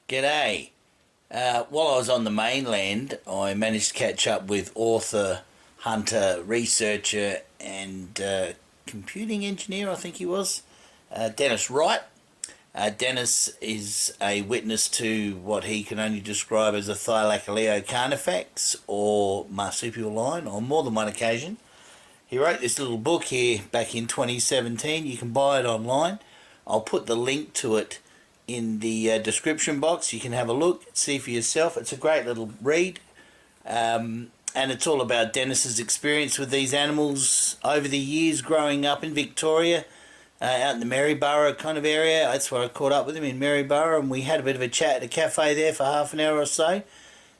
G'day. While I was on the mainland, I managed to catch up with author, hunter, researcher, and computing engineer, I think he was, Dennis Wright. Dennis is a witness to what he can only describe as a Thylacoleo carnifex or Marsupial Lion on more than one occasion. He wrote this little book here back in 2017. You can buy it online. I'll put the link to it in the description box. You can have a look, see for yourself. It's a great little read. And it's all about Dennis's experience with these animals over the years growing up in Victoria, out in the Maryborough kind of area. That's where I caught up with him, in Maryborough, and we had a bit of a chat at a cafe there for half an hour or so.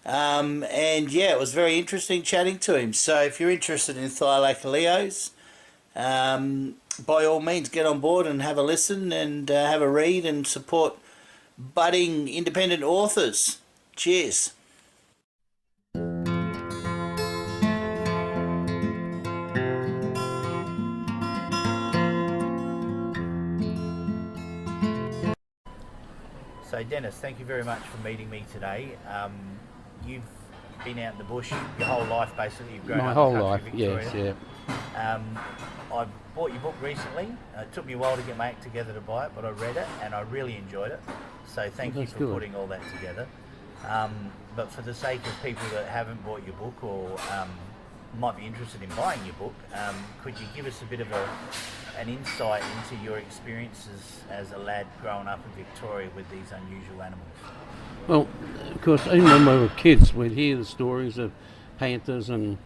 And yeah, it was very interesting chatting to him. So if you're interested in Thylacoleos, by all means get on board and have a listen and have a read and support budding independent authors. Cheers. So Dennis, thank you very much for meeting me today. You've been out in the bush your whole life, basically. You've grown My up whole in life, country Victoria. yes, yeah. I bought your book recently. It took me a while to get my act together to buy it, but I read it and I really enjoyed it. So thank you That's for good. putting all that together. But for the sake of people that haven't bought your book or might be interested in buying your book, could you give us a bit of an insight into your experiences as a lad growing up in Victoria with these unusual animals? Well, of course, even when we were kids, we'd hear the stories of panthers and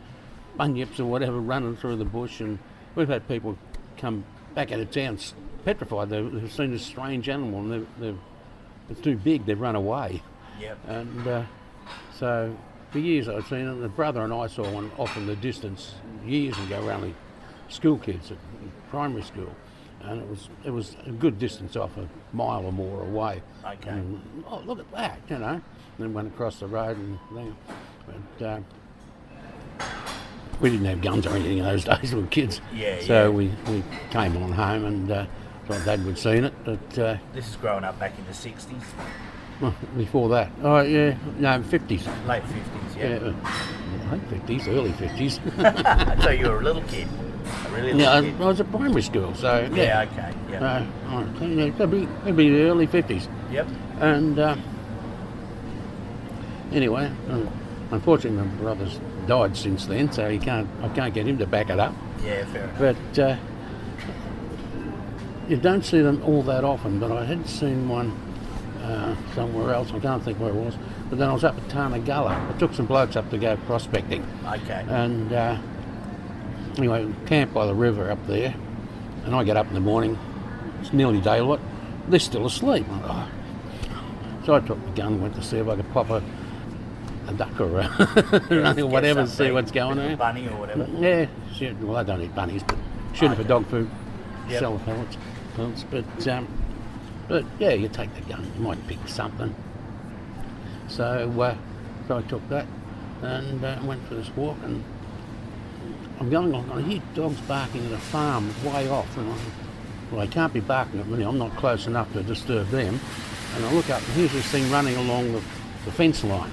bunyips or whatever running through the bush, and we've had people come back out of town petrified. They've seen this strange animal and it's too big, they've run away. Yep. And so for years I'd seen it. The brother and I saw one off in the distance years ago, around the school kids at primary school, and it was a good distance off, a mile or more away. Okay. And, oh, look at that, you know. And then went across the road and then, but we didn't have guns or anything in those days. We were kids. Yeah, so yeah. we came on home and thought Dad would seen it, but This is growing up back in the 60s, well, before that, oh yeah, no, 50s. late 50s, yeah. Late 50s, early 50s. So you were a little kid, a really Yeah, little I kid. was at primary school, so Yeah, okay, yeah. It'd be the early 50s. Yep. And anyway, unfortunately my brother's died since then, so I can't get him to back it up. Yeah, fair enough. But you don't see them all that often, but I had seen one somewhere else. I can't think where it was. But then I was up at Thylacoleo. I took some blokes up to go prospecting. Okay. And anyway, camped by the river up there. And I get up in the morning. It's nearly daylight. They're still asleep. Oh. So I took the gun, went to see if I could pop a duck or whatever, see what's going on. on. Bunny or whatever. Yeah, shoot, well, I don't eat bunnies, but shoot them for dog food, Yep. sell the pellets. But yeah, you take the gun, you might pick something. So I took that and went for this walk, and I'm going along, I hear dogs barking at a farm way off, and I can't be barking at me, I'm not close enough to disturb them. And I look up, and here's this thing running along the fence line.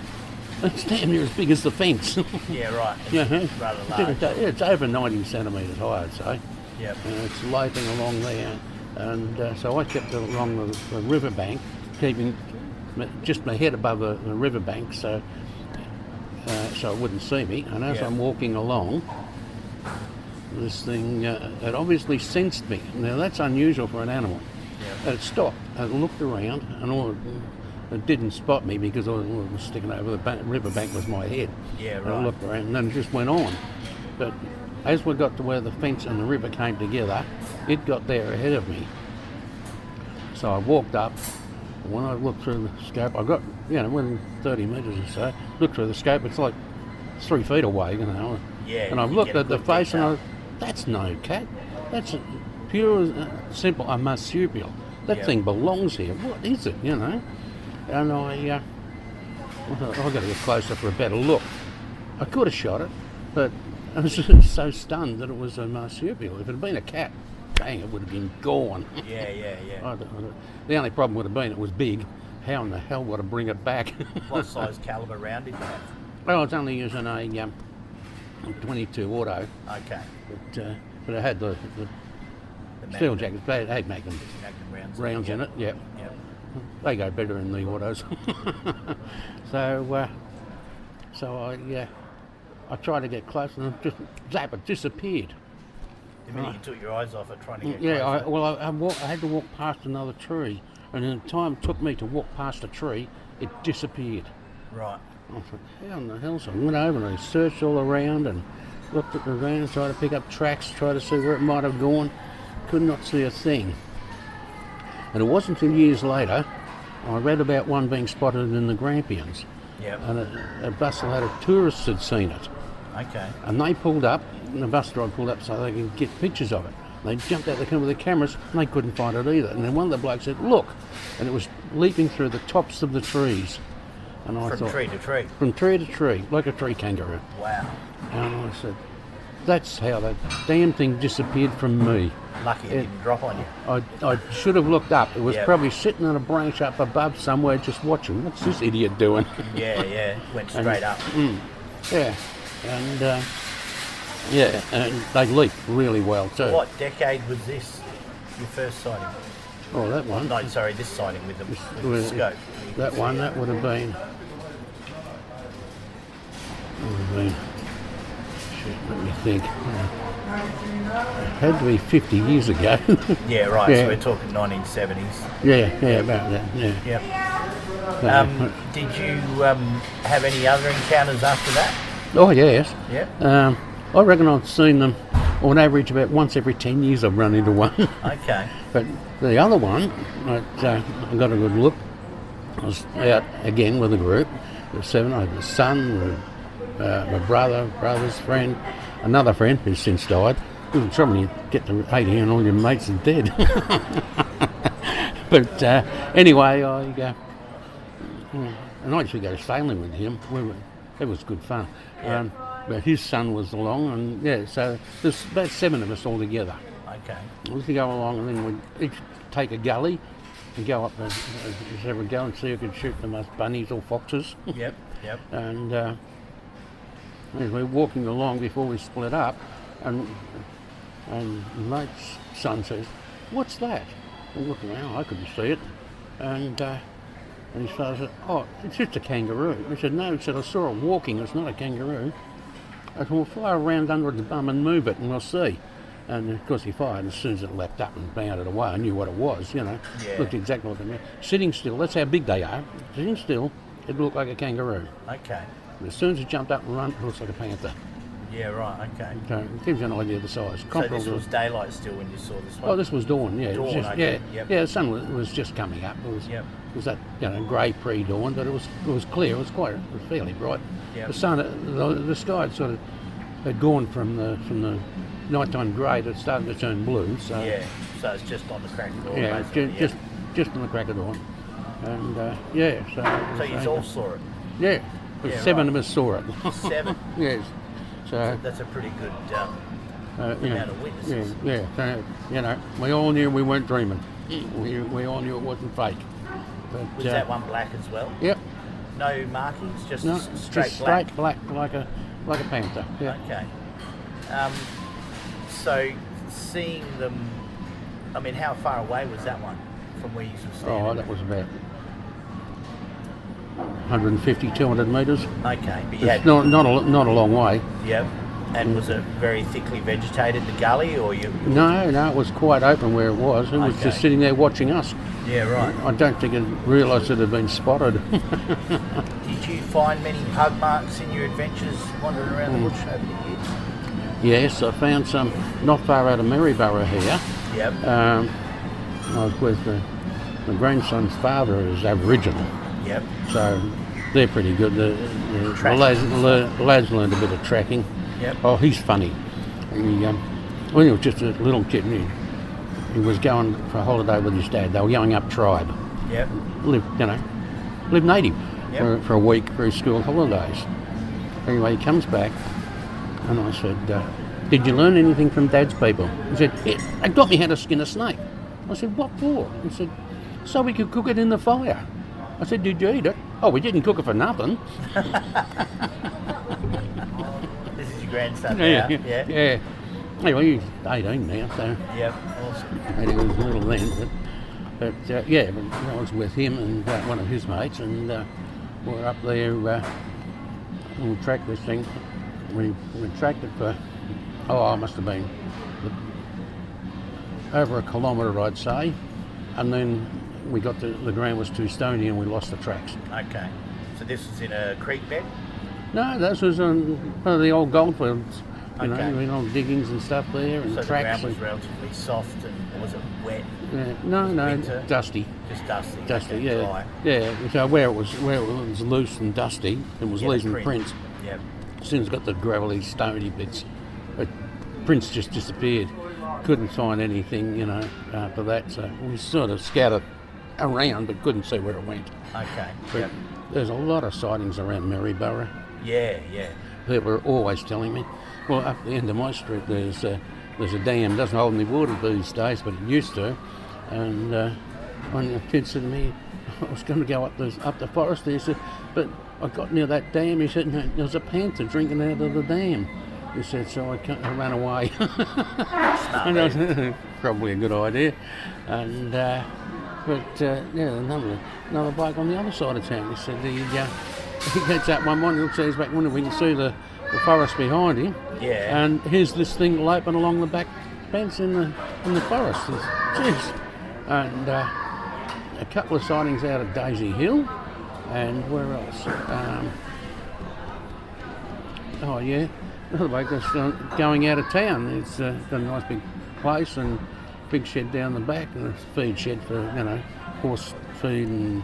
It's damn near as big as the fence. Yeah, right. Yeah, Rather large. it's over 90 centimetres high, I'd say. Yep. And it's loping along there. And so I kept along the riverbank, keeping just my head above the riverbank so it wouldn't see me. And as Yeah. I'm walking along, this thing, it obviously sensed me. Now that's unusual for an animal. Yeah. It stopped, it looked around, and it didn't spot me because all that was sticking over the riverbank was my head. Yeah, And right. I looked around and then it just went on. But as we got to where the fence and the river came together, it got there ahead of me. So I walked up, and when I looked through the scope, I got, within 30 metres or so, looked through the scope, it's like 3 feet away, Yeah, And I've you looked get a at the good face detail. and that's no cat. That's a pure, simple, a marsupial. That Yeah. thing belongs here. What is it, And I got to get closer for a better look. I could have shot it, but I was just so stunned that it was a marsupial. If it had been a cat, bang, it would have been gone. Yeah. The only problem would have been it was big, how in the hell would I bring it back? What size caliber round did you have? Well, I was only using a 22 auto, Okay. but it had the steel jackets. They had Magnum rounds in it. Yeah, Yep. they go better in the autos. So I tried to get close, and it just zap, it disappeared. The minute you took your eyes off it, trying to get Yeah, closer. I had to walk past another tree, and in the time it took me to walk past a tree, it disappeared. Right. I thought, how in the hell? So I went over and I searched all around and looked at the van, tried to pick up tracks, tried to see where it might have gone. Could not see a thing. And it wasn't until years later I read about one being spotted in the Grampians. Yep. And a busload of tourists had seen it. Okay. And they pulled up, and the bus driver pulled up so they could get pictures of it. They jumped out the car with their cameras, and they couldn't find it either. And then one of the blokes said, look, and it was leaping through the tops of the trees. And I From thought, tree to tree. From tree to tree, like a tree kangaroo. Wow. And I said, that's how that damn thing disappeared from me. Lucky it didn't drop on you. I should have looked up. It was Yep. probably sitting on a branch up above somewhere just watching. What's this idiot doing? Yeah. Went straight up. Yeah. And they leap really well too. What decade was this? Your first sighting? Oh, that one. No, sorry, this sighting with the With- scope. That one, that would have been. Shit, let me think. It had to be 50 years ago. Yeah, right. Yeah. So we're talking 1970s. yeah, about that. Yeah. Yep. Did you have any other encounters after that? Oh yes. Yeah. I reckon I've seen them on average about once every 10 years. I've run into one. Okay. But the other one, I got a good look. I was out again with a group. There were 7. I had the son, my brother's friend, another friend who's since died. It was trouble when you get to 80 and all your mates are dead. But anyway, and I used to go sailing with him. It was good fun. Yeah. But his son was along, and so there's about 7 of us all together. Okay. We used to go along, and then we'd each take a gully and go up several go and see who could shoot the most bunnies or foxes. Yep. And as we were walking along before we split up, and mate's son says, "What's that?" I looked around, I couldn't see it, and his father said, "Oh, it's just a kangaroo." He said, "No," he said, "I saw it walking, it's not a kangaroo." I said, "We'll fly around under the bum and move it and we'll see." And of course he fired as soon as it leapt up and bounded away. I knew what it was, Yeah. Looked exactly what they meant. Sitting still, that's how big they are. Sitting still, it looked like a kangaroo. Okay. But as soon as it jumped up and run, it looks like a panther. Yeah, right. Okay. So it gives you an idea of the size. So this was daylight still when you saw this one? Oh, this was dawn, yeah. It was Dawn, just, okay. Yeah, Yep. yeah. The sun was just coming up. It was that grey pre-dawn, but it was clear. It was fairly bright. Yep. The sun, the sky had gone from the nighttime grey to started to turn blue. So Yeah. So it's just on the crack of dawn. yeah, basically, just on the crack of dawn, and So you all saw it. Yeah, but Yeah, 7 right. of us saw it. 7. Yes. So That's a pretty good yeah, amount of witnesses. yeah. So we all knew we weren't dreaming. We all knew it wasn't fake. But, Was that one black as well? Yep. No markings, just No, straight just black. straight black like a panther. Yeah. Okay. So seeing them, I mean, how far away was that one from where you were standing? Oh, that was about 150, 200 metres. Okay, but you It's had, not a long way. yep. And was it very thickly vegetated, the gully, or you? No, it was quite open where it was. It was Okay. just sitting there watching us. Yeah, right. I don't think it realised it had been spotted. Did you find many pug marks in your adventures wandering around the bush over the years? Yes, I found some not far out of Maryborough here. Yep. I was with my grandson's father is Aboriginal, Yep. so they're pretty good. The Tracking. lads learned a bit of tracking. Yep. Oh, he's funny. When he was just a little kid, he was going for a holiday with his dad. They were going up tribe, Yep. live native Yep. for a week for his school holidays. Anyway, he comes back, and I said, "Did you learn anything from Dad's people?" He said, "Yeah, they taught me how to skin a snake." I said, "What for?" He said, "So we could cook it in the fire." I said, did you eat it? Oh, we didn't cook it for nothing. This is your grandson now? Yeah. Anyway, he's 18 now, so... Yep, awesome. And he was little then, but I was with him and one of his mates, and we're up there, we tracked this thing. We tracked it for, it must have been over a kilometre, I'd say, and then we got the ground was too stony and we lost the tracks. Okay, so this was in a creek bed? No, this was on one of the old goldfields. You Okay. know, old diggings and stuff there, and So tracks. the ground was relatively soft, and was it wet? No, winter? dusty. Just dusty. Dusty, okay, yeah. dry. Yeah, so where it was loose and dusty, it was Yeah, leaving print. prints. Yep. As soon as it got the gravelly, stony bits, prints just disappeared. Couldn't find anything, you know, after that. So we sort of scouted around, but couldn't see where it went. Okay. But Yep. there's a lot of sightings around Maryborough. Yeah. People are always telling me. Well, up the end of my street, there's a dam. Doesn't hold any water these days, but it used to. And one of the kids said to me, I was going to go up the forest there. He said, but I got near that dam. He said, no, there was a panther drinking out of the dam. He said, so I ran away. And I was, probably a good idea. And another bike on the other side of town. He said he gets out one morning, looks at his back window, we can see the forest behind him. Yeah. And here's this thing loping along the back fence in the forest. Jeez. And a couple of sightings out of Daisy Hill, and where else? Another bloke that's going out of town. It's got a nice big place and big shed down the back, and a feed shed for horse feed and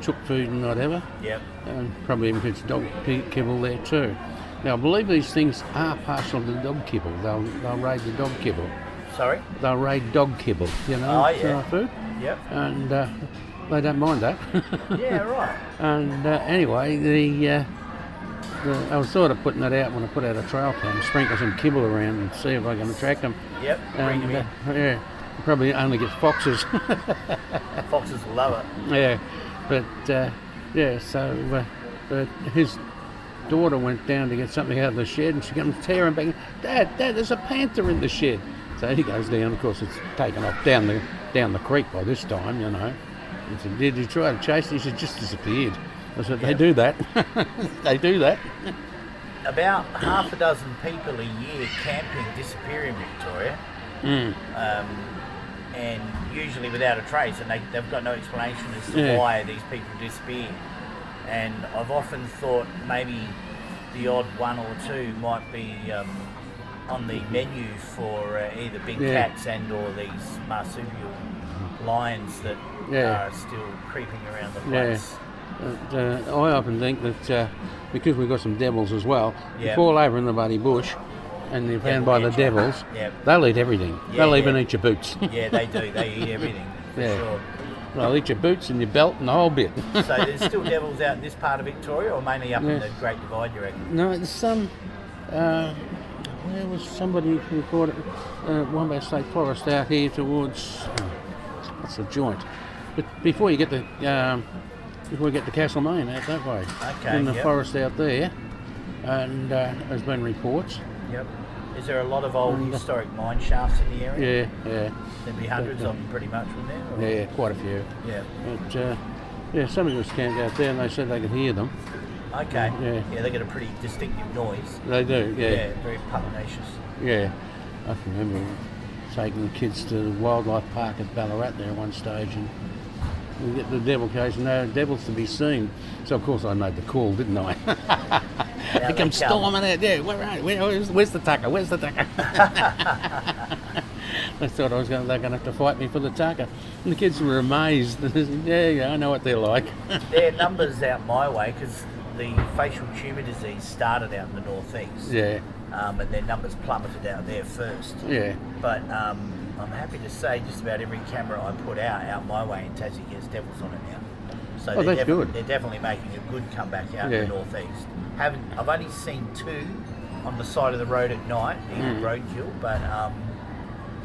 chook feed and whatever. Yep. And probably even puts dog kibble there too. Now I believe these things are partial to dog kibble. They'll raid the dog kibble. Sorry? They'll raid dog kibble, Oh, yeah. food. Yep. And they don't mind that. Yeah, right. And anyway, I was sort of putting that out when I put out a trail cam, sprinkle some kibble around and see if I can attract them. Yep. Bring them in. Yeah, probably only get foxes. Foxes will love it. Yeah, but but his daughter went down to get something out of the shed, and she comes tearing back. Dad, there's a panther in the shed. So he goes down. Of course, it's taken off down the creek by this time, you know. He said, "Did you try to chase it?" He said, "Just disappeared." I said, "They do that. They do that." About half a dozen people a year camping disappear in Victoria. And usually without a trace, and they've got no explanation as to why these people disappear. And I've often thought maybe the odd one or two might be on the menu for either big cats and or these marsupial lions that are still creeping around the place. I often think that because we've got some devils as well, you Yep. fall over in the bloody bush and you're found by the devils, Yep. they'll eat everything. Yeah, They'll even yeah. eat your boots. Yeah, they do. They eat everything, for sure. They'll eat your boots and your belt and the whole bit. So there's still devils out in this part of Victoria, or mainly up in the Great Divide, you reckon? No, there's some. There was somebody who caught it, Wombat State Forest out here towards. What's the joint? But before you get to Castlemaine, out that way. Okay, in the yep. forest out there, and there's been reports. Yep. Is there a lot of old historic mine shafts in the area? Yeah. There'd be hundreds of them pretty much, wouldn't there? Or- Yeah, quite a few. Yeah. But somebody was camped out there and they said they could hear them. Okay. Yeah. They get a pretty distinctive noise. They do, Yeah, very pugnacious. Yeah. I can remember taking the kids to the wildlife park at Ballarat there at one stage, and we get the devil case, no devils to be seen. So of course I made the call, didn't I? They come storming out. Yeah, where's the tucker? Where's the tucker? They thought they're going to have to fight me for the tucker. And the kids were amazed. Yeah, I know what they're like. Their numbers out my way, because the facial tumour disease started out in the northeast. Yeah. And their numbers plummeted out there first. Yeah. But I'm happy to say just about every camera I put out my way in Tassie has devils on it now. So that's good. They're definitely making a good comeback out in the northeast. I've only seen two on the side of the road at night in roadkill, but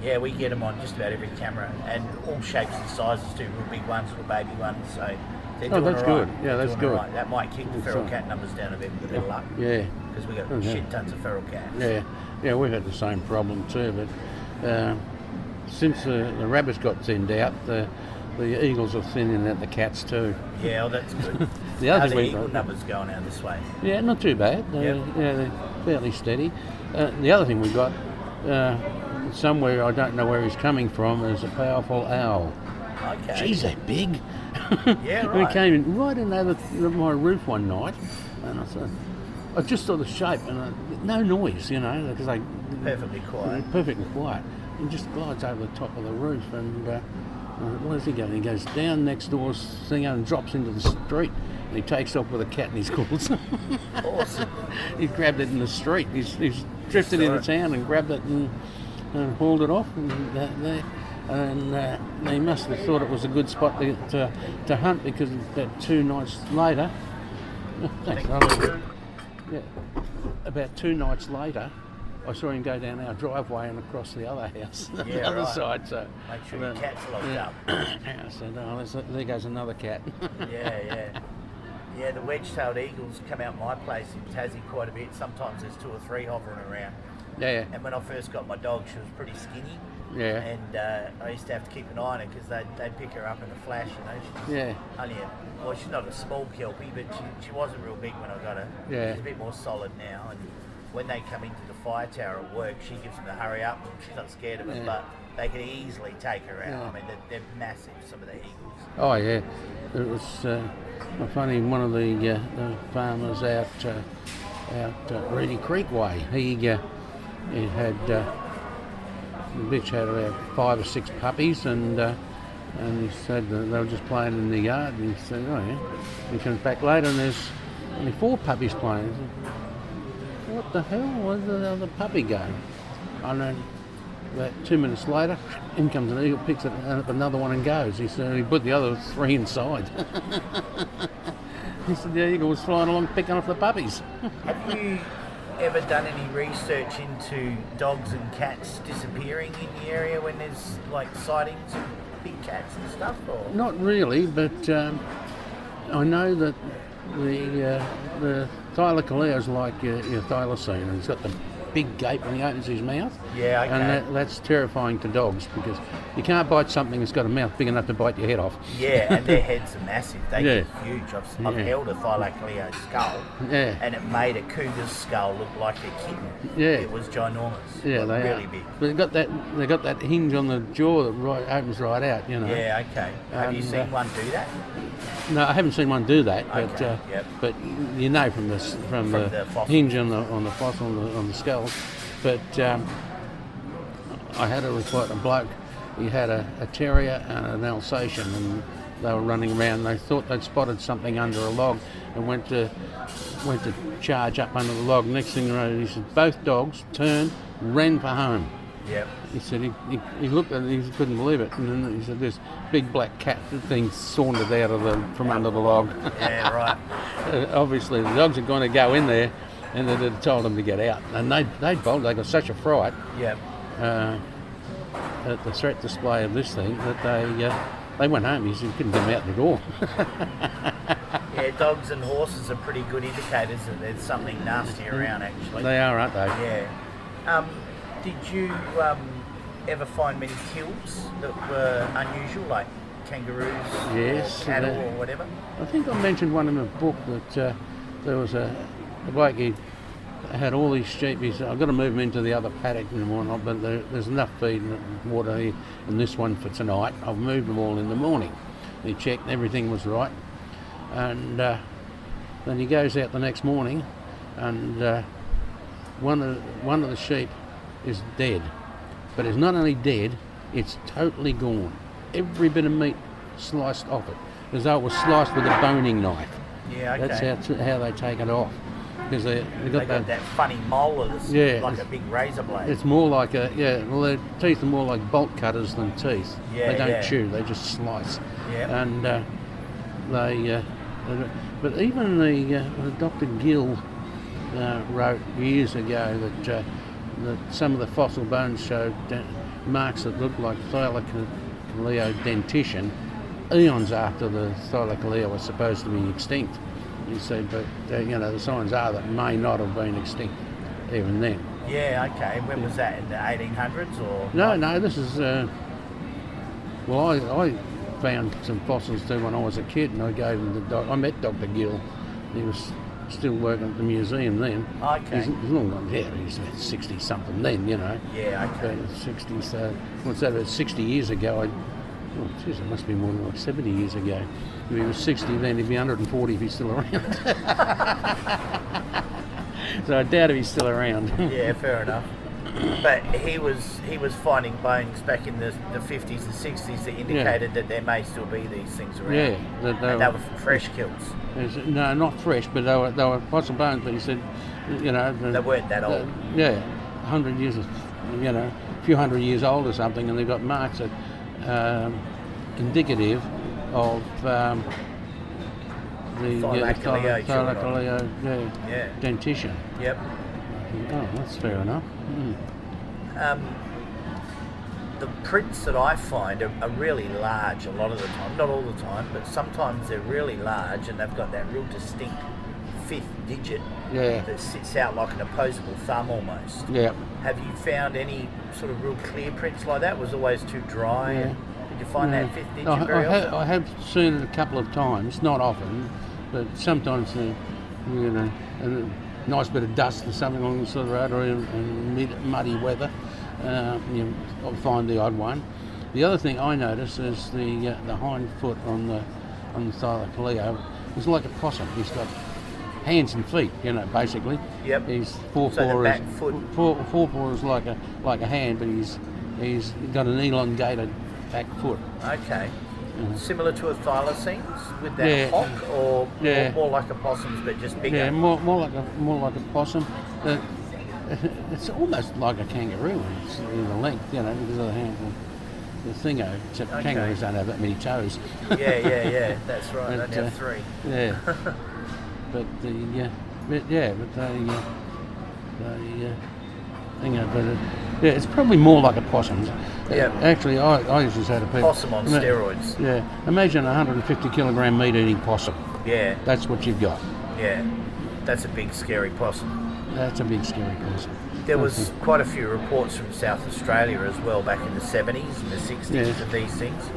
Yeah, we get them on just about every camera, and all shapes and sizes too. Real big ones, little baby ones. So they're doing that's all right. good. Yeah, that's good. Right. That might kick the feral cat numbers down a bit with a bit of luck. Yeah. Because we got shit tons of feral cats. Yeah, we've had the same problem too. But since the rabbits got thinned out, the eagles are thinning out the cats too. Yeah, well, that's good. The other How's thing the eagle numbers going out this way? Yeah, not too bad. Yeah, they're fairly steady. The other thing we got, somewhere I don't know where he's coming from, is a powerful owl. Okay. Geez, they're big. Yeah, right. We came in right in over my roof one night, and I just saw the shape, and no noise, because they Perfectly quiet. Perfectly quiet. He just glides over the top of the roof, and where's he going? He goes down next door's thing and drops into the street, and he takes off with a cat in his claws. Awesome. He grabbed it in the street. He's drifted into town and grabbed it and hauled it off, and he must have thought it was a good spot to hunt, because about 2 nights later, about 2 nights later, I saw him go down our driveway and across the other house, the other side. So make sure your cat's locked up. I said, there goes another cat. Yeah, the wedge-tailed eagles come out my place in Tassie quite a bit. Sometimes there's 2 or 3 hovering around. Yeah. And when I first got my dog, she was pretty skinny. Yeah. And I used to have to keep an eye on her because they'd pick her up in a flash, she's not a small kelpie, but she wasn't real big when I got her. Yeah. She's a bit more solid now. And when they come into the fire tower at work, she gives them the hurry up. She's not scared of them, but they can easily take her out. Yeah. I mean, they're massive, some of the eagles. Oh, yeah. It was funny, one of the farmers out Reedy Creek way, he had... the bitch had about 5 or 6 puppies, and he said that they were just playing in the yard, and he said, oh yeah. He comes back later and there's only 4 puppies playing. He said, what the hell? Where's the other puppy go? And then about 2 minutes later, in comes an eagle, picks up another one and goes. He said he put the other 3 inside. He said the eagle was flying along picking off the puppies. Have you ever done any research into dogs and cats disappearing in the area when there's like sightings of big cats and stuff? Or? Not really, but I know that the Thylacoleo is like your thylacine, and he's got the big gape when he opens his mouth. Yeah, okay. And that's terrifying to dogs, because you can't bite something that's got a mouth big enough to bite your head off. Yeah, and their heads are massive. They get huge. I've held a Thylacoleo skull, and it made a cougar's skull look like a kitten. Yeah, it was ginormous. Yeah, they really are big. But they got that hinge on the jaw that opens right out. Yeah, okay. Have you seen one do that? No, I haven't seen one do that. Okay, but you know from the hinge on the fossil on the skull. But I had a report, a bloke, he had a terrier and an Alsatian, and they were running around. They thought they'd spotted something under a log and went to charge up under the log. Next thing you know, he said both dogs turned, ran for home. Yep. He said he looked at it, he couldn't believe it, and then he said this big black cat thing sauntered out from under the log. Yeah, right. Obviously the dogs are going to go in there, and they told them to get out, and they bolted. They got such a fright at the threat display of this thing that they went home. He said, you couldn't get them out the door. Yeah, dogs and horses are pretty good indicators that there's something nasty around, actually. They are, aren't they? Yeah. Did you ever find many kills that were unusual, like kangaroos or cattle or whatever? I think I mentioned one in the book that there was a bloke, he had all these sheep. He said, I've got to move them into the other paddock and whatnot, but there's enough feed and water here in this one for tonight. I've moved them all in the morning. He checked and everything was right. And then he goes out the next morning, and one of the sheep is dead. But it's not only dead, it's totally gone. Every bit of meat sliced off it, as though it was sliced with a boning knife. Yeah, okay. That's how they take it off. Because they got that funny molar that's like a big razor blade. It's more like their teeth are more like bolt cutters than teeth. Yeah, they don't chew, they just slice. Yeah. And but even the Dr. Gill wrote years ago that some of the fossil bones showed marks that look like Thylacoleo dentition eons after the Thylacoleo was supposed to be extinct. He said, but the signs are that may not have been extinct even then. Yeah, okay. When was that? In the 1800s or? No, this is. Well, I found some fossils too when I was a kid, and I gave them to I met Dr. Gill. He was still working at the museum then. Okay. He's long gone. Yeah, he's about 60 something then, Yeah, okay. 60. So what's that? About 60 years ago. It must be more than like 70 years ago. If he was 60 then, he'd be 140 if he's still around. So I doubt if he's still around. Yeah, fair enough. But he was finding bones back in the 50s and 60s that indicated that there may still be these things around. Yeah, they were from fresh kills. No, not fresh, but they were fossil bones. But he said, they weren't that old. 100 years, a few hundred years old or something, and they've got marks that indicative of the Thylacoleo dentition. Yep. Oh, that's fair enough. The prints that I find are really large a lot of the time. Not all the time, but sometimes they're really large and they've got that real distinct fifth digit that sits out like an opposable thumb almost. Yeah. Have you found any sort of real clear prints like that? Was it always too dry? And did you find that fifth digit very often? I have seen it a couple of times, not often, but sometimes, a nice bit of dust or something along the side of the road, or in muddy weather, I'll find the odd one. The other thing I notice is the hind foot on the Thylacoleo is like a possum. He's got hands and feet, basically. Yep. His forepaw is like a hand, but he's got an elongated back foot. Okay. Similar to a thylacines with that hock, or more like a possum's but just bigger. Yeah, more like a possum. It's almost like a kangaroo in the length, because of the hand, the thingo. Except kangaroos don't have that many toes. Yeah. That's right. They only have 3. Yeah. It's probably more like a possum. Yeah. Actually, I just had a possum on steroids. Yeah. Imagine a 150 kilogram meat eating possum. Yeah. That's what you've got. Yeah. That's a big scary possum. That's a big scary possum. There was quite a few reports from South Australia as well back in the 70s and the 60s of these things,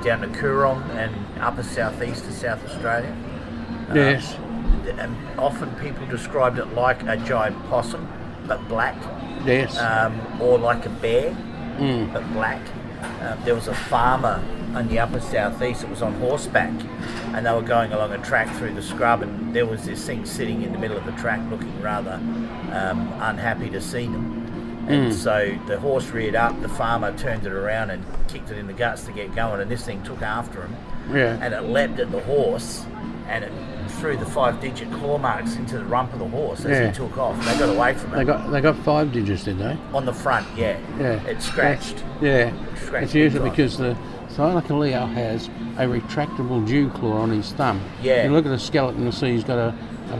down to Coorong and upper southeast of South Australia. Yes. And often people described it like a giant possum, but black. Yes. Or like a bear, but black. There was a farmer on the upper southeast that was on horseback, and they were going along a track through the scrub, and there was this thing sitting in the middle of the track looking rather unhappy to see them. And so the horse reared up, the farmer turned it around and kicked it in the guts to get going, and this thing took after him. Yeah. And it leapt at the horse, and it threw the 5-digit claw marks into the rump of the horse as he took off. They got away from it. They got 5 digits, did they? On the front, yeah. It scratched. It's usually because the Thylacoleo has a retractable dew claw on his thumb. Yeah. You look at the skeleton and see he's got a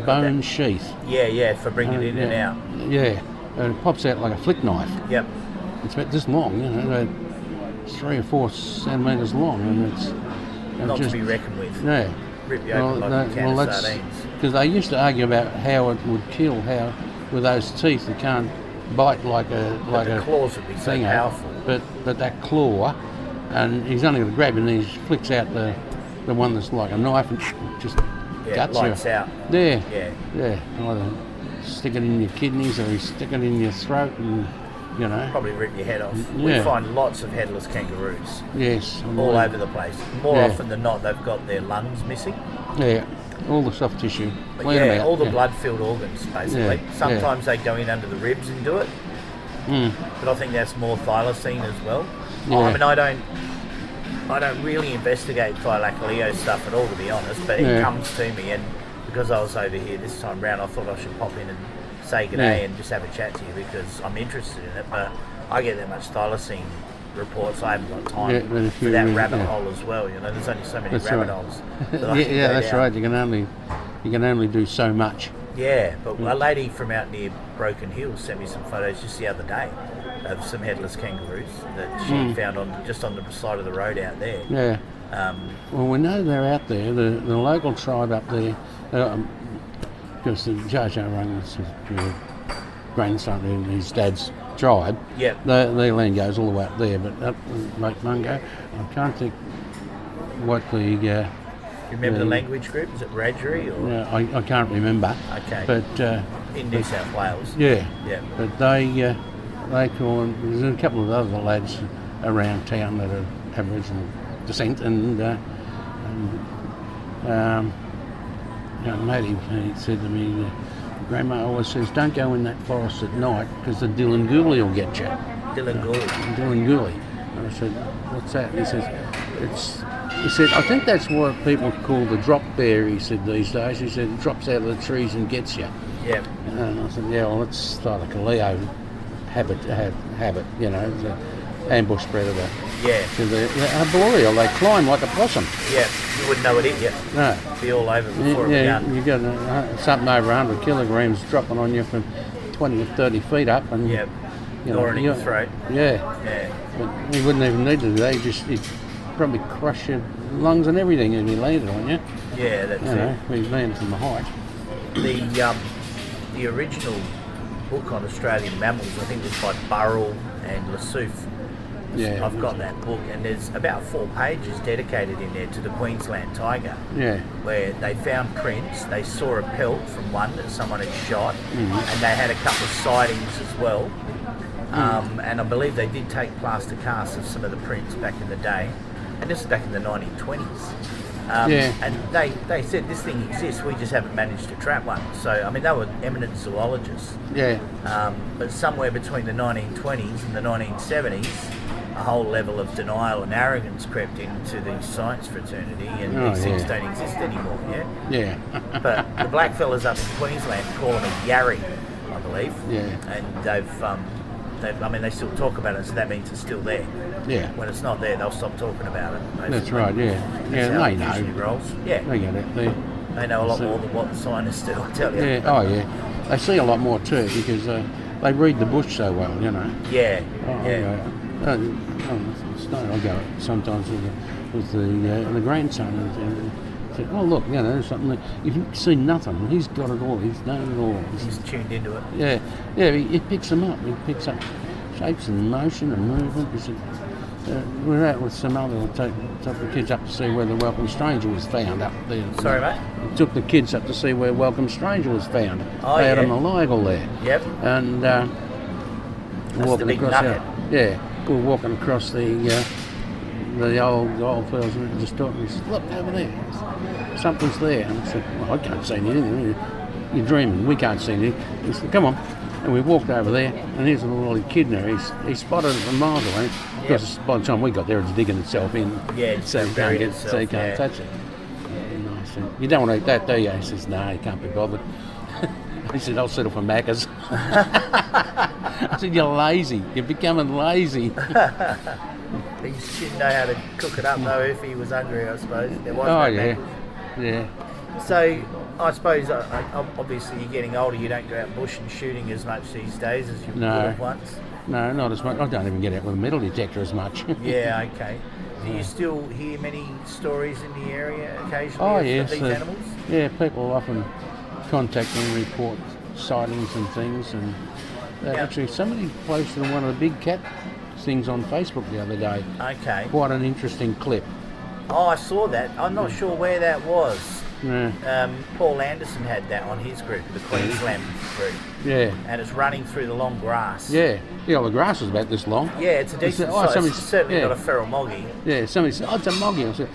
bone sheath. Yeah, for bringing it in and out. Yeah, and it pops out like a flick knife. Yep. It's about this long, about 3 or 4 centimetres long, and it's not just, to be reckoned with. Yeah. Rip you open like a can of sardines. Because they used to argue about how it would kill, how with those teeth it can't bite like a the claws would be so powerful. But that claw, and he's only going to grab it and he flicks out the one that's like a knife and just guts lights you. out. Yeah. Either stick it in your kidneys or you stick it in your throat and, probably rip your head off. We find lots of headless kangaroos. Yes. All over the place. More often than not, they've got their lungs missing. Yeah. All the soft tissue. But all the blood-filled organs, basically. Sometimes they go in under the ribs and do it. But I think that's more thylacine as well. Yeah. I mean, I don't really investigate Thylacoleo stuff at all, to be honest, but it comes to me, and because I was over here this time round, I thought I should pop in and say g'day and just have a chat to you because I'm interested in it, but I get that much thylacine reports, I haven't got time for that rabbit hole as well. There's only so many rabbit holes. That's right. You can only do so much. Yeah, but a lady from out near Broken Hill sent me some photos just the other day of some headless kangaroos that she found just on the side of the road out there. Yeah. Well, we know they're out there. The local tribe up there, because the Jar rang his grandson in his dad's tribe. Yep. Their land goes all the way up there, but up Lake Mungo, I can't think what the... You remember the language group? Is it Radjuri? Or? I can't remember. Okay. But in New South Wales. Yeah. Yeah. But they call them... There's a couple of other lads around town that are Aboriginal descent, and Matty, he said to me, Grandma always says, don't go in that forest at night because the Dillingooley will get you. Dillingooley. And I said, what's that? And he said, I think that's what people call the drop bear, he said, these days. He said, it drops out of the trees and gets you. Yeah. And I said, yeah, well, it's Thylacoleo habit, the ambush predator. Yeah. So they're arboreal, they climb like a possum. Yeah, you wouldn't know it hit you. No. Be all over before it began. You got something over 100 kilograms dropping on you from 20 to 30 feet up. And, yeah, gnawing in your throat. Yeah. Yeah. But you wouldn't even need to do that, you'd probably crush your lungs and everything if he landed on you. Yeah, that's it. If he landed from the height. The original book on Australian mammals, I think, was by Burrell and Lassouf. Yeah, I've got that book, and there's about 4 pages dedicated in there to the Queensland tiger. Yeah. Where they found prints, they saw a pelt from one that someone had shot, and they had a couple of sightings as well. And I believe they did take plaster casts of some of the prints back in the day, and this is back in the 1920s. And they said this thing exists, we just haven't managed to trap one. So, I mean, they were eminent zoologists. Yeah. But somewhere between the 1920s and the 1970s, a whole level of denial and arrogance crept into the science fraternity, and these things don't exist anymore, Yeah. But the blackfellas up in Queensland call them a yarry, I believe. Yeah. And they still talk about it, so that means it's still there. Yeah. When it's not there, they'll stop talking about it. Basically. That's right, yeah. That's how They it usually know. rolls. Yeah. They get it. They know a lot more than what the scientists do, I tell you. Yeah, yeah. They see a lot more too because they read the bush so well, Yeah. I go sometimes with the grandson and say, oh look, there's something that you've seen nothing. He's got it all. He's known it all. He's tuned into it. Yeah. He picks them up. He picks up shapes and motion and movement. We're out with some other. Took the kids up to see where the Welcome Stranger was found up there. Sorry, mate. Took the kids up to see where Welcome Stranger was found. Oh, out on the Ligle there. Yep. And walking across there. Yeah. We're walking across the old fields and just talking. He said, look over there, something's there. And I said, well, I can't see anything. You're dreaming. We can't see anything. He said, come on. And we walked over there, and here's a little kid there. He spotted it from miles away. Because by the time we got there, it's digging itself in. Yeah, so you can't touch it. And I said, you don't want to eat that, do you? He says, no, you can't be bothered. He said, I'll settle for Macca's. I said, you're lazy. You're becoming lazy. He didn't know how to cook it up, though, if he was hungry, I suppose. There was Yeah. So, I suppose, obviously, you're getting older. You don't go out bush and shooting as much these days as you would have once. No, not as much. I don't even get out with a metal detector as much. Yeah, okay. Do you still hear many stories in the area occasionally of these animals? Yeah, people often contact and report sightings and things. And actually, somebody posted one of the big cat things on Facebook the other day. Okay. Quite an interesting clip. Oh, I saw that. I'm not sure where that was. Yeah. Paul Anderson had that on his group, the Queensland group. Yeah. And it's running through the long grass. Yeah. Yeah, well, the grass is about this long. Yeah, it's a decent size. It's certainly not a feral moggy. Yeah, somebody said, oh, it's a moggy. I said,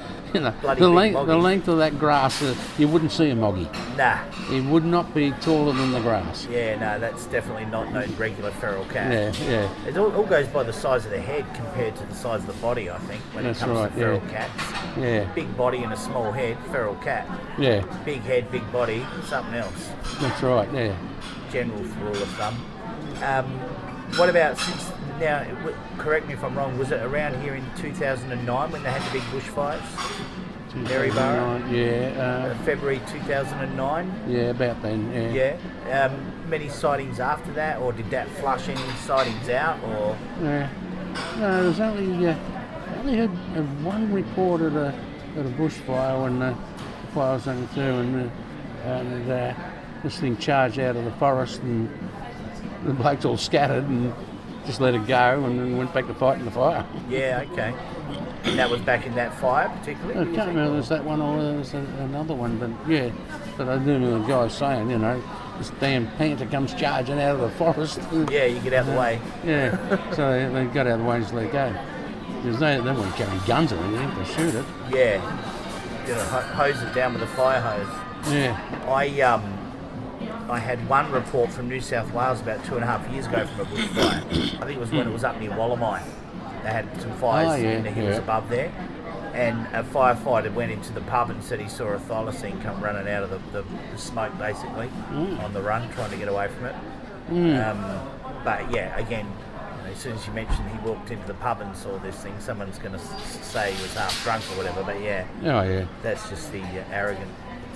Bloody the moggy. length of that grass, you wouldn't see a moggy. Nah. It would not be taller than the grass. Yeah, no, that's definitely not no regular feral cat. Yeah. It all goes by the size of the head compared to the size of the body, I think, when it comes to feral cats. Yeah. Big body and a small head, feral cat. Yeah. Big head, big body, something else. That's right, yeah. General rule of thumb. What about since now? Correct me if I'm wrong. Was it around here in 2009 when they had the big bushfires? Maryborough? Yeah. February 2009? Yeah, about then, yeah. Yeah. Many sightings after that, or did that flush any sightings out, or? Yeah. No, there's only had one report at a bushfire when the fire was going through, and this thing charged out of the forest, and the blokes all scattered and just let it go, and then went back to fighting the fire. Yeah, okay. And that was back in that fire, particularly? I can't remember there's that one or there's another one, but yeah. But I do remember the guy saying, this damn panther comes charging out of the forest. Yeah, you get out of the way. Yeah, so they got out of the way and just let it go. Because they weren't carrying guns or anything to shoot it. Yeah. Hose it down with a fire hose. Yeah. I had one report from New South Wales about 2.5 years ago from a bushfire. I think it was when it was up near Wallamai. They had some fires in the hills above there. And a firefighter went into the pub and said he saw a thylacine come running out of the smoke, basically, on the run, trying to get away from it. But yeah, again, as soon as you mentioned he walked into the pub and saw this thing, someone's going to say he was half drunk or whatever. But yeah, that's just the arrogant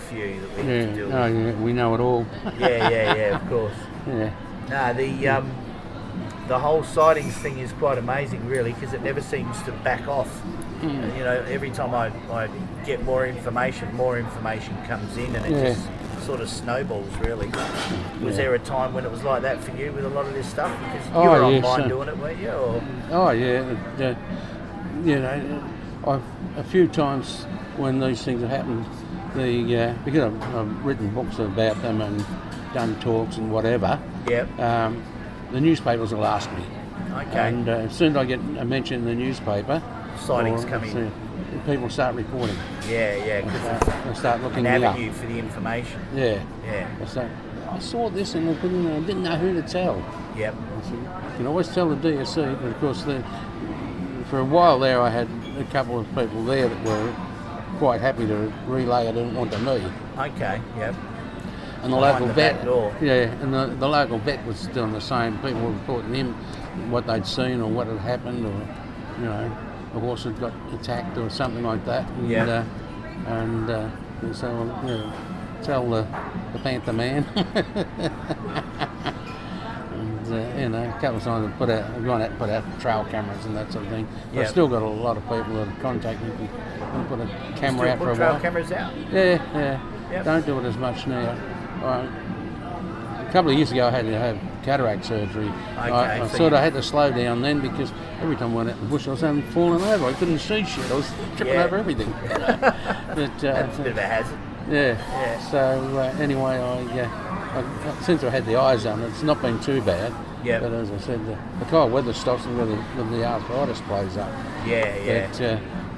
few that we have to deal with. Oh yeah, we know it all. yeah, of course. Yeah. No, the whole sightings thing is quite amazing, really, because it never seems to back off. Every time I get more information comes in, and it just sort of snowballs, really. Was there a time when it was like that for you with a lot of this stuff? Because you were online doing it, weren't you? Or? Oh yeah, a few times when these things have happened, because I've written books about them and done talks and whatever. Yep. The newspapers will ask me. Okay. And as soon as I get a mention in the newspaper, sightings come in. People start reporting. Yeah, because they start looking an me up. avenue for the information. Yeah. Yeah. I saw this and I didn't know who to tell. Yep. You can always tell the DSC, but of course, for a while there, I had a couple of people there that were quite happy to relay it onto me. Okay. Yep. And the local vet, and the local vet was doing the same. People were reporting him what they'd seen or what had happened, or a horse had got attacked or something like that. And, so tell the Panther Man. And a couple of times I've gone out and put out trail cameras and that sort of thing. But I've still got a lot of people that have contacted me. I'll put a camera out for a while. Trail cameras out? Yeah. Yep. Don't do it as much now. A couple of years ago I had to have cataract surgery. I sort of had to slow down then because every time I went out in the bush I was falling over. I couldn't see shit. I was tripping over everything. But, that's a bit of a hazard. Yeah. So anyway, I since I had the eyes on, it's not been too bad. Yeah. But as I said, the cold weather stops and when the arthritis plays up. Yeah. But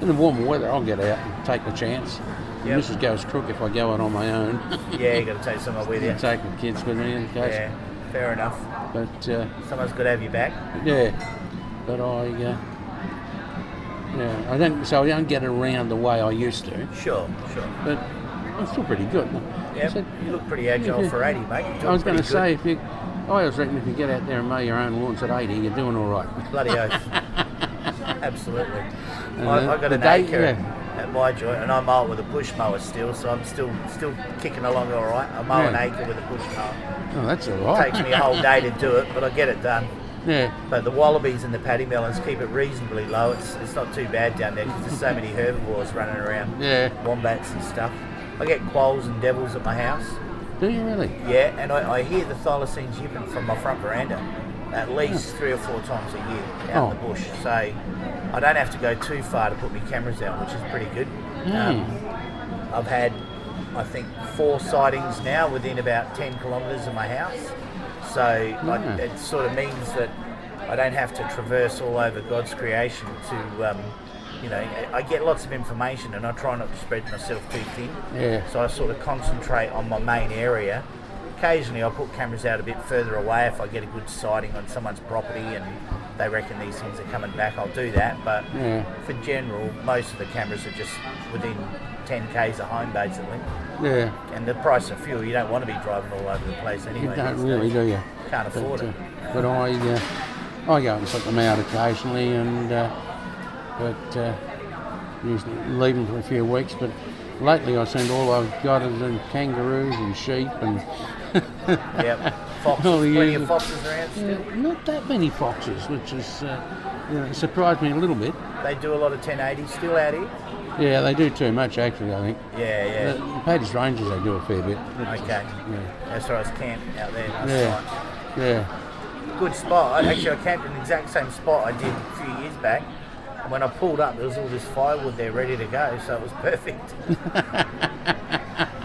in the warmer weather, I'll get out and take the chance. The missus goes crook if I go out on my own. Yeah, you got to take someone with you. Take the kids with me in case. Yeah, fair enough. But someone's got to have you back. Yeah, but I don't get around the way I used to. Sure. But I'm still pretty good. Yeah, you look pretty agile for 80, mate. I was going to say, I always reckon if you get out there and mow your own lawns at 80, you're doing all right. Bloody oath. Absolutely. I got an acre at my joint, and I mow it with a push mower still, so I'm still kicking along all right. I mow an acre with a push mower. Oh, that's all right. It takes me a whole day to do it, but I get it done. Yeah. But the wallabies and the paddy melons keep it reasonably low. It's not too bad down there because there's so many herbivores running around. Yeah. Wombats and stuff. I get quolls and devils at my house. Do you really? Yeah, and I hear the thylacines yipping from my front veranda at least 3 or 4 times a year out in the bush. So I don't have to go too far to put my cameras out, which is pretty good. I've had, I think, 4 sightings now within about 10 kilometres of my house. So it sort of means that I don't have to traverse all over God's creation to, I get lots of information and I try not to spread myself too thin. Yeah. So I sort of concentrate on my main area. Occasionally I'll put cameras out a bit further away if I get a good sighting on someone's property and they reckon these things are coming back, I'll do that. But for general, most of the cameras are just within 10 k's of home, basically. Yeah. And the price of fuel, you don't want to be driving all over the place anyway. You don't really, do you? Can't afford it. But I go and put them out occasionally, and used to leave them for a few weeks, but lately I seem all I've got is kangaroos and sheep and Yep. Foxes, all the plenty usual- of foxes around still. not that many foxes, which is surprised me a little bit. They do a lot of 1080s still out here. Yeah, they do too much actually, I think. Yeah. The Paddy's Rangers, they do a fair bit. Okay. Yeah. That's where I was camping out there. Nice Yeah. spot. Yeah. Good spot. I camped in the exact same spot I did a few years back. And when I pulled up, there was all this firewood there ready to go, so it was perfect.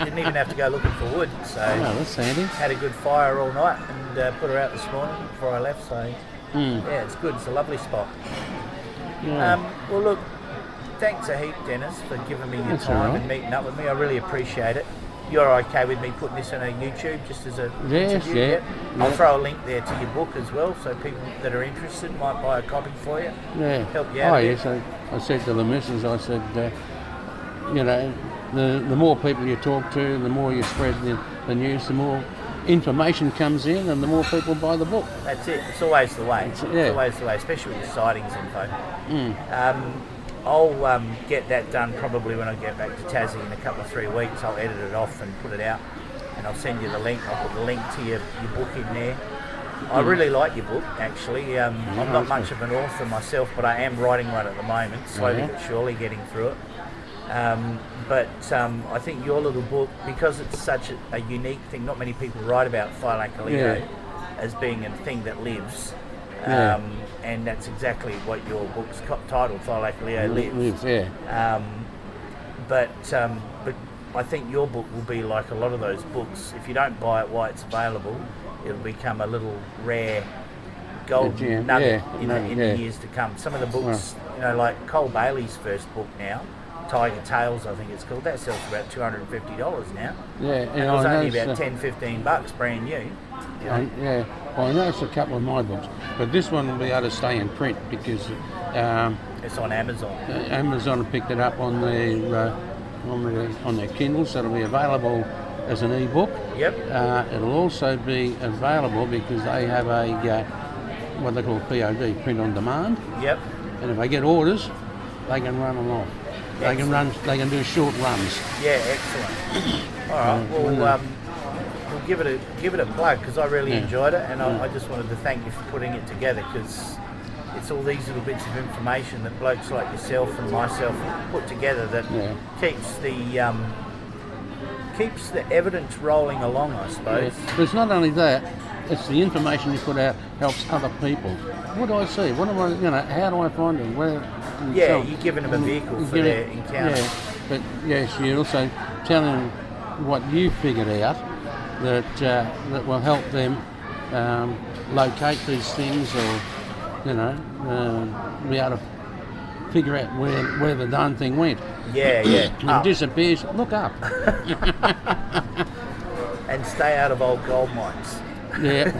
Didn't even have to go looking for wood, so Oh, that's handy. had a good fire all night and put her out this morning before I left. So yeah, it's good. It's a lovely spot. Yeah. Well, look, thanks a heap, Dennis, for giving me your That's all time right. and meeting up with me. I really appreciate it. You're okay with me putting this on a YouTube just as a Yes, interview? yeah. I'll Yeah. throw a link there to your book as well, so people that are interested might buy a copy for you. Yeah. Help you out Oh a bit. yes, I said to the missus, I said, the more people you talk to, the more you spread the news, the more information comes in, and the more people buy the book. That's it. It's always the way. yeah. It's always the way, especially with the sightings info. I'll get that done probably when I get back to Tassie in a couple of 3 weeks. I'll edit it off and put it out, and I'll send you the link. I'll put the link to your book in there. I really like your book, actually. I'm not much of an author myself, but I am writing one at the moment, slowly but surely getting through it. But I think your little book, because it's such a unique thing, not many people write about Thylacoleo as being a thing that lives. Yeah. And that's exactly what your book's titled, Thylacoleo Lives. Yeah. But I think your book will be like a lot of those books. If you don't buy it while it's available, it'll become a little rare gold nugget in the years to come. Some of the books, like Cole Bailey's first book now, Tiger Tales, I think it's called, that sells for about $250 now. Yeah. And it was only about $10-15 brand new. Yeah. Well, I noticed a couple of my books, but this one will be able to stay in print because It's on Amazon. Amazon picked it up on their Kindle, so it'll be available as an e-book. Yep. It'll also be available because they have a what they call POD, print on demand. Yep. And if they get orders, they can run them off. They can do short runs. Yeah, excellent. All right. Well, we'll give it a plug because I really enjoyed it, and I just wanted to thank you for putting it together because it's all these little bits of information that blokes like yourself and myself put together that keeps the evidence rolling along, I suppose. But it's not only that; it's the information you put out helps other people. What do I see? What do I? How do I find them? Where? Yeah, you're giving them a vehicle for their encounter. Yeah, but yes, you're also telling them what you figured out that will help them locate these things, or be able to figure out where the darn thing went. Yeah. It disappears. Look up. And stay out of old gold mines. Yeah.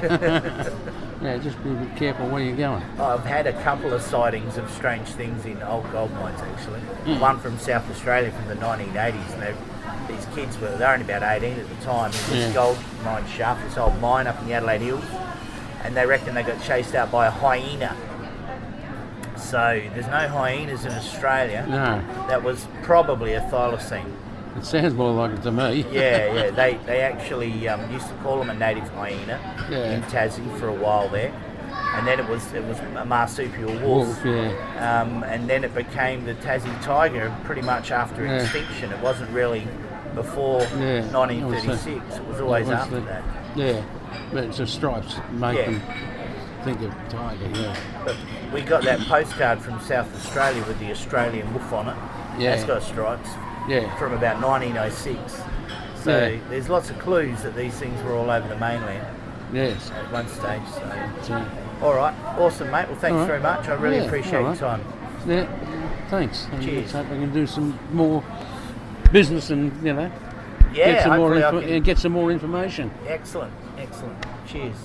Yeah, just be a bit careful where you're going. I've had a couple of sightings of strange things in old gold mines, actually. One from South Australia from the 1980s, and these kids they were only about 18 at the time. In this gold mine shaft, this old mine up in the Adelaide Hills, and they reckon they got chased out by a hyena. So there's no hyenas in Australia. No. That was probably a thylacine. It sounds more like it to me. Yeah. They actually used to call them a native hyena in Tassie for a while there, and then it was a marsupial wolf. And then it became the Tassie tiger pretty much after extinction. It wasn't really before 1936. It was always after that. Yeah, but it's the stripes that make them think of tiger. Yeah. But we got that postcard from South Australia with the Australian wolf on it. Yeah. That's got stripes. Yeah. From about 1906. So there's lots of clues that these things were all over the mainland. Yes. At one stage. So. All right. Awesome, mate. Well, thanks very much. I really appreciate your time. Yeah. Thanks. Cheers. Let's hope we can do some more business and get some get some more information. Excellent. Cheers.